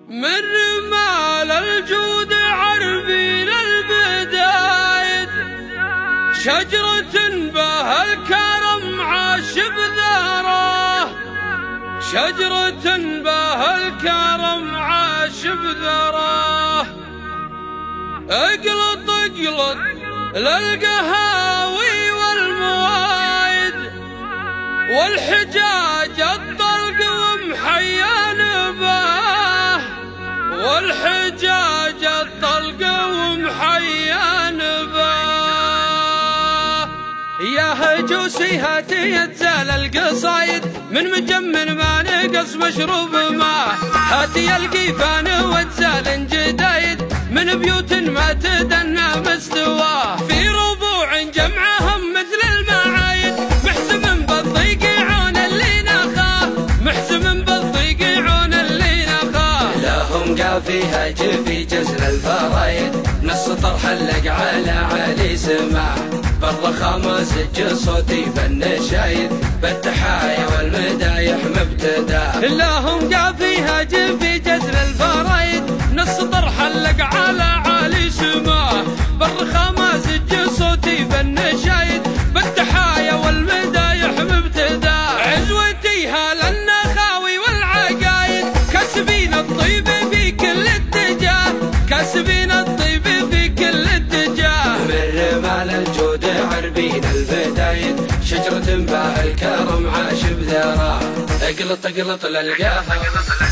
من رمال الجود عربين البدايد، شجرة بها الكرم عاش بذراه، شجرة بها الكرم عاش بذراه. اقلط اقلط للقهاوي والموايد، والحجاج الطلق ومحيان باه، والحجاج الطلق ومحيان باه. يا هجوسي هاتي يتزال القصايد، من مجمن ما نقص مشروب ماء، هاتي القيفان وتزال جدايد، من بيوت ما تدنى مستواه. في ربوع جمعهم مثل المعايد، محزم بالضيق عون اللي نخاه، محزم بالضيق عون اللي نخاه. لهم قافيها جفي جزل الفرايد، نص طرح اللق على علي سماع، بالرخامة سج صوتي بالنشايد، بالتحايا والمدايح مبتدا. لهم قافيها جفي جزل الفرايد، نص طرح اللق على علي سماع، بالرخامة سج صوتي بالنشايد، بالتحايا والمدايح مبتدا. عزوتيها للنخاوي والعقايد، كاسبين الطيب في كل اتجاه، كاسبين الطيب في كل اتجاه. من رمال الجود عربين البدايد، شجرة بها الكرم عاش بذراه. اقلط اقلط للقاها،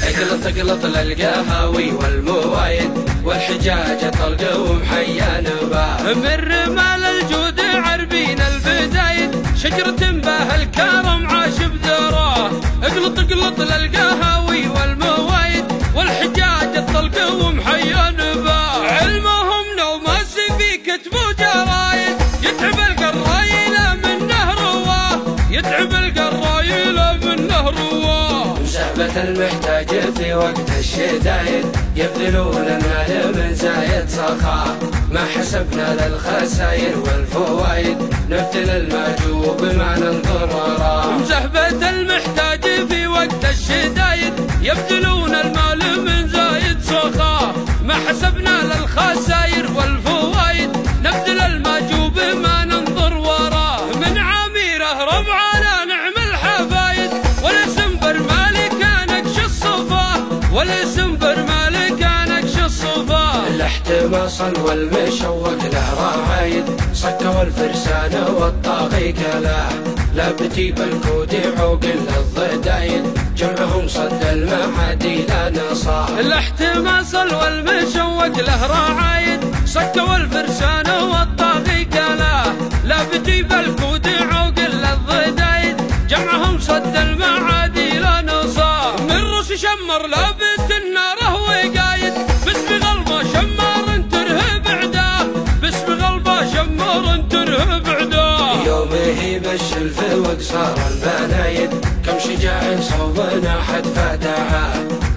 اقلط اقلط للقهاوي والموايد، والحجاج طلق ومحيان باه. من رمال الجود عربين البدايد، شجرة بها الكرم عاش بذراه. اقلط اقلط للقهاوي والموايد، والحجاج الطلق ومحيان باه. علمهم نوماس في كتب وجرايد، يتعب القرايل منه رواه، يتعب القرايل منه رواه. مسهبة المحتاج في وقت الشدايد، يبذلون المال من زايد سخاء، ما حسبنا للخسائر والفوايد، نبذل الماجوب ما ننظر وراه. مسهبة المحتاج في وقت الشدايد، يبذلون المال من زايد سخاء، ما حسبنا للخسائر والفوايد، نبذل الماجوب ما ننظر وراه. من عميره ربعنا نعم الحفايد، والاسم برمالي كانك الصفاه، والاسم برمالي كانك الصفاه. الاحتماص والمشوق له راعيد، صك والفرسان والطاغي كلاه، لابتي بالكود عوقل الضدايد، جمعهم صد المعادي لا نصاه. الاحتماص والمشوق له راعيد، صك والفرسان والطاغي كلاه، لابتي بالكود عوقل الضدايد، جمعهم صد المعادي لا نصاه. من رش شمر لابت النار وقايد، باسم غلبه شمار ترهب عداه، باسم غلبه شمار ترهب عداه. يوم يهيب الشلف وقصار البنايد، كم شجاع صوبنا حد فدعاه،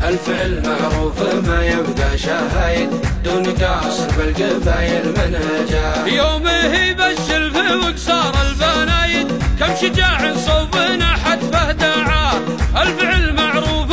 الفعل معروف ما يبقى شهايد، دون قاصر بالقبايل منهجاه. يوم يهيب الشلف وقصار البنايد، كم شجاع صوبنا حد فدعاه، الفعل معروف